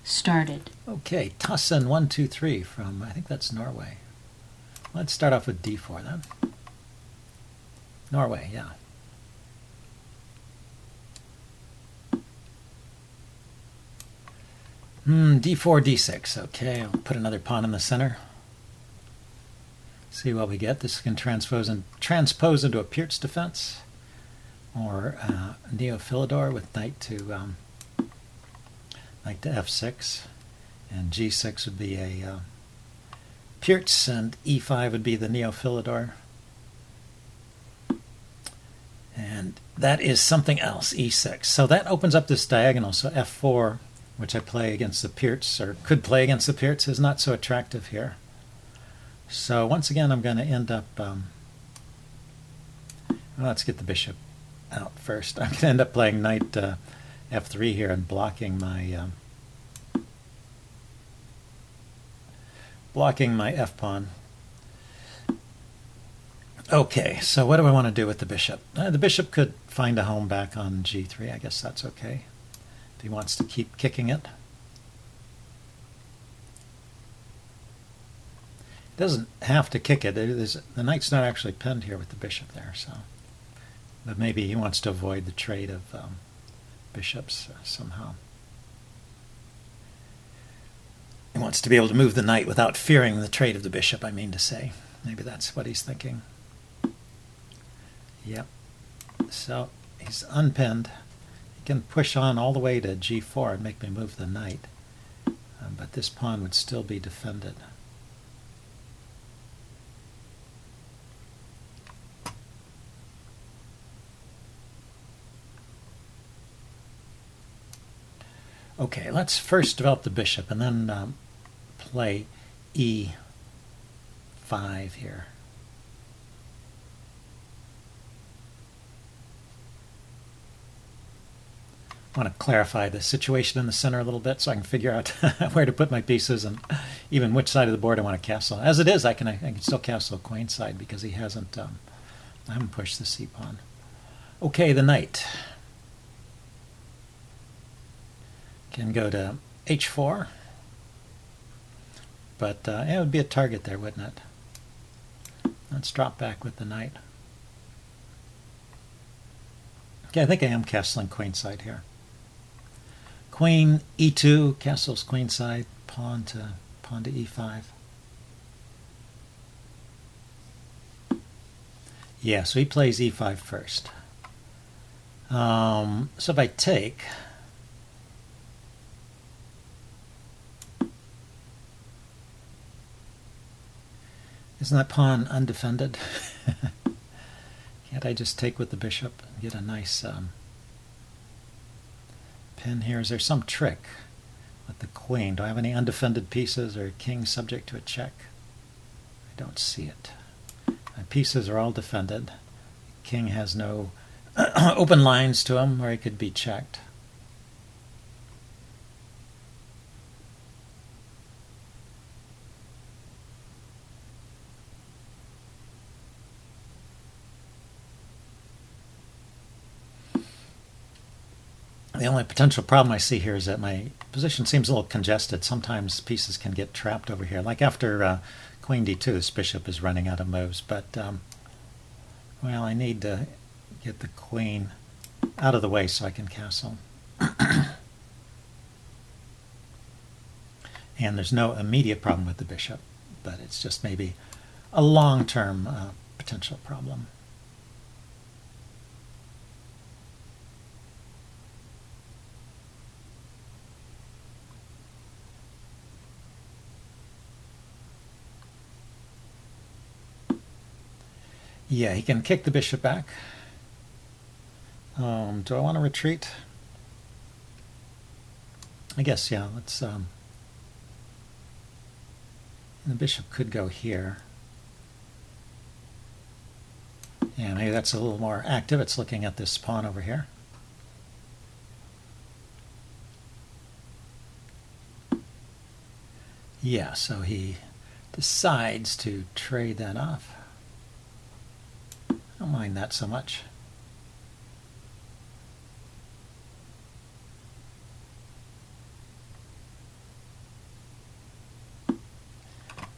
started. Okay, Tassen 123 from, I think that's Norway. Let's start off with d4 then. Norway, yeah. D4, d6. Okay, I'll put another pawn in the center. See what we get. This can transpose into a Pirc defense, or Neo-Philidor with knight to f6, and g6 would be a Pirc, and e5 would be the Neo-Philidor. And that is something else, e6. So that opens up this diagonal. So f4, which I play against the Pirc, or could play against the Pirc, is not so attractive here. So once again, I'm going to end up, well, let's get the bishop out first. I'm going to end up playing knight f3 here and blocking my f-pawn. Okay, so what do I want to do with the bishop? The bishop could find a home back on g3. I guess that's okay if he wants to keep kicking it. Doesn't have to kick it. The knight's not actually pinned here with the bishop there, so. But maybe he wants to avoid the trade of bishops somehow. He wants to be able to move the knight without fearing the trade of the bishop, I mean to say. Maybe that's what he's thinking. Yep. So he's unpinned. He can push on all the way to g4 and make me move the knight. But this pawn would still be defended. Okay, let's first develop the bishop and then play e5 here. I want to clarify the situation in the center a little bit so I can figure out where to put my pieces and even which side of the board I want to castle. As it is, I can still castle queenside because he hasn't. I haven't pushed the c-pawn. Okay, the knight can go to h4, but it would be a target there, wouldn't it? Let's drop back with the knight. Okay, I think I am castling queenside here. Queen e2, castles queenside, pawn to e5. Yeah, so he plays e5 first. So if I take, isn't that pawn undefended? Can't I just take with the bishop and get a nice pin here? Is there some trick with the queen? Do I have any undefended pieces or king subject to a check? I don't see it. My pieces are all defended. The king has no open lines to him where he could be checked. The only potential problem I see here is that my position seems a little congested. Sometimes pieces can get trapped over here. Like after queen d2, this bishop is running out of moves. But, well, I need to get the queen out of the way so I can castle. And there's no immediate problem with the bishop, but it's just maybe a long-term potential problem. Yeah, he can kick the bishop back. Do I want to retreat? I guess, yeah, let's... the bishop could go here. Yeah, maybe that's a little more active. It's looking at this pawn over here. Yeah, so he decides to trade that off. I don't mind that so much.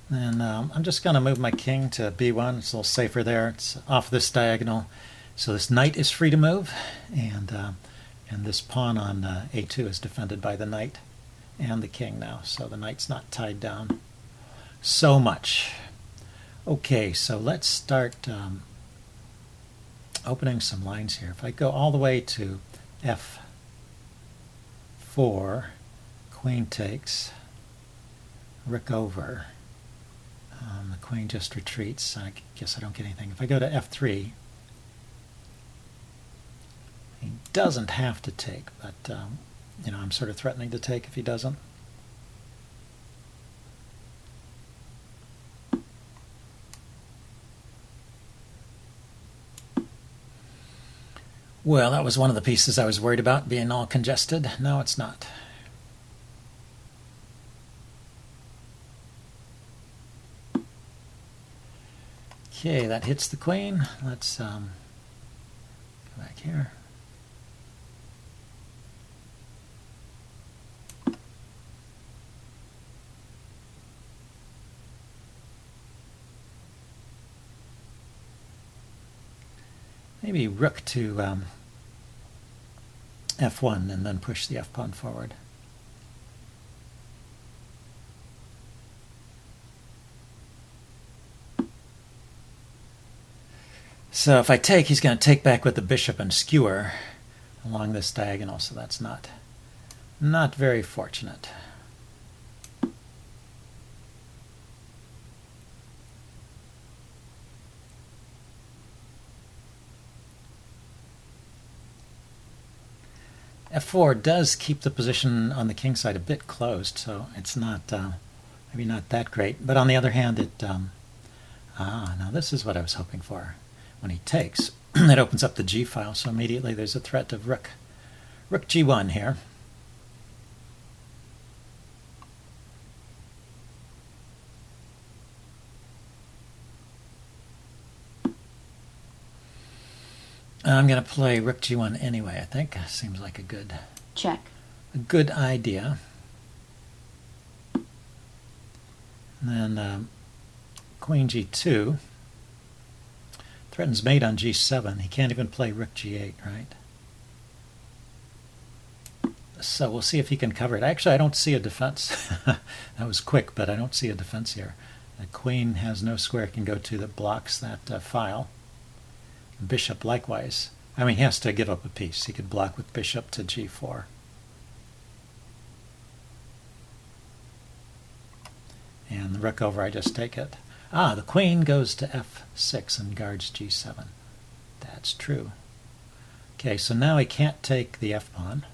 And I'm just going to move my king to b1. It's a little safer there. It's off this diagonal. So this knight is free to move, and this pawn on a2 is defended by the knight and the king now. So the knight's not tied down so much. Okay, so let's start opening some lines here. If I go all the way to f4, queen takes, rook over. The queen just retreats. I guess I don't get anything. If I go to f3, he doesn't have to take, but you know, I'm sort of threatening to take if he doesn't. Well, that was one of the pieces I was worried about, being all congested. No, it's not. Okay, that hits the queen. Let's go back here. Maybe rook to f1 and then push the f-pawn forward. So if I take, he's going to take back with the bishop and skewer along this diagonal, so that's not very fortunate. f4 does keep the position on the king side a bit closed, so it's not maybe not that great. But on the other hand, it now this is what I was hoping for. When he takes, it opens up the g file, so immediately there's a threat of rook g1 here. I'm going to play rook g1 anyway, I think. Seems like a good idea. And then queen g2 threatens mate on g7. He can't even play rook g8, right? So we'll see if he can cover it. Actually, I don't see a defense. That was quick, but I don't see a defense here. The queen has no square it can go to that blocks that file. Bishop likewise. I mean, he has to give up a piece. He could block with bishop to g4. And the rook over, I just take it. The queen goes to f6 and guards g7. That's true. Okay, so now he can't take the f-pawn.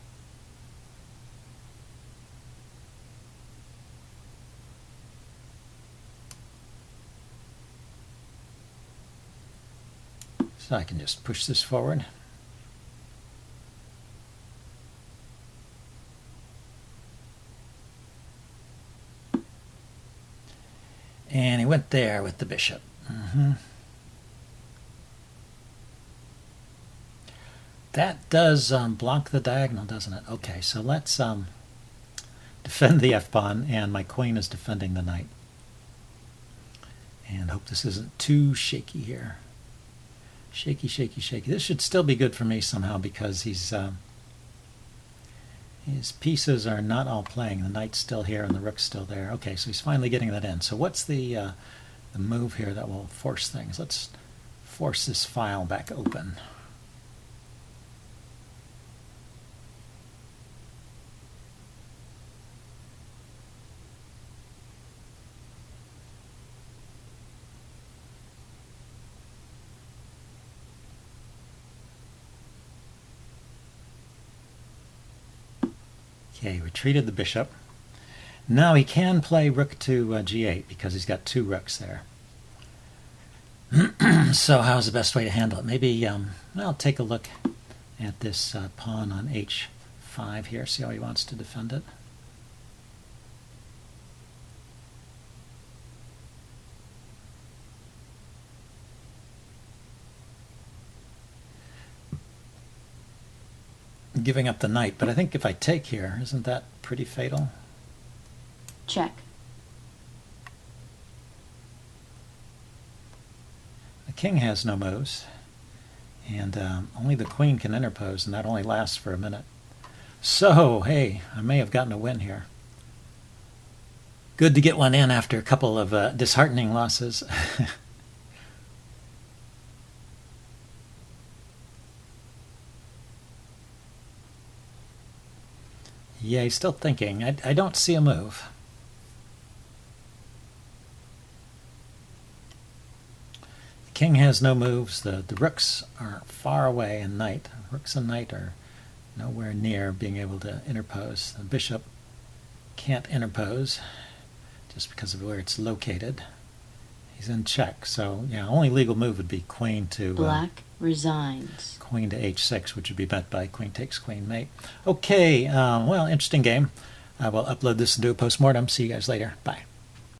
So I can just push this forward. And he went there with the bishop. That does block the diagonal, doesn't it? Okay, so let's defend the f-pawn, and my queen is defending the knight. And hope this isn't too shaky here. Shaky, shaky, shaky. This should still be good for me somehow because his pieces are not all playing. The knight's still here and the rook's still there. Okay, so he's finally getting that in. So what's the move here that will force things? Let's force this file back open. Okay, retreated the bishop. Now he can play rook to g8 because he's got two rooks there. So how's the best way to handle it? Maybe I'll take a look at this pawn on h5 here, see how he wants to defend it. Giving up the knight, but I think if I take here, isn't that pretty fatal? Check. king has no moves, and only the queen can interpose, and that only lasts for a minute. So, hey, I may have gotten a win here. Good to get one in after a couple of disheartening losses. Yeah, he's still thinking. I don't see a move. The king has no moves. The rooks are far away, and knight. Rooks and knight are nowhere near being able to interpose. The bishop can't interpose just because of where it's located. He's in check, so yeah, only legal move would be queen to Black resigns. Queen to h6, which would be met by queen takes queen mate. Okay, well, interesting game. I will upload this and do a post-mortem. See you guys later. Bye.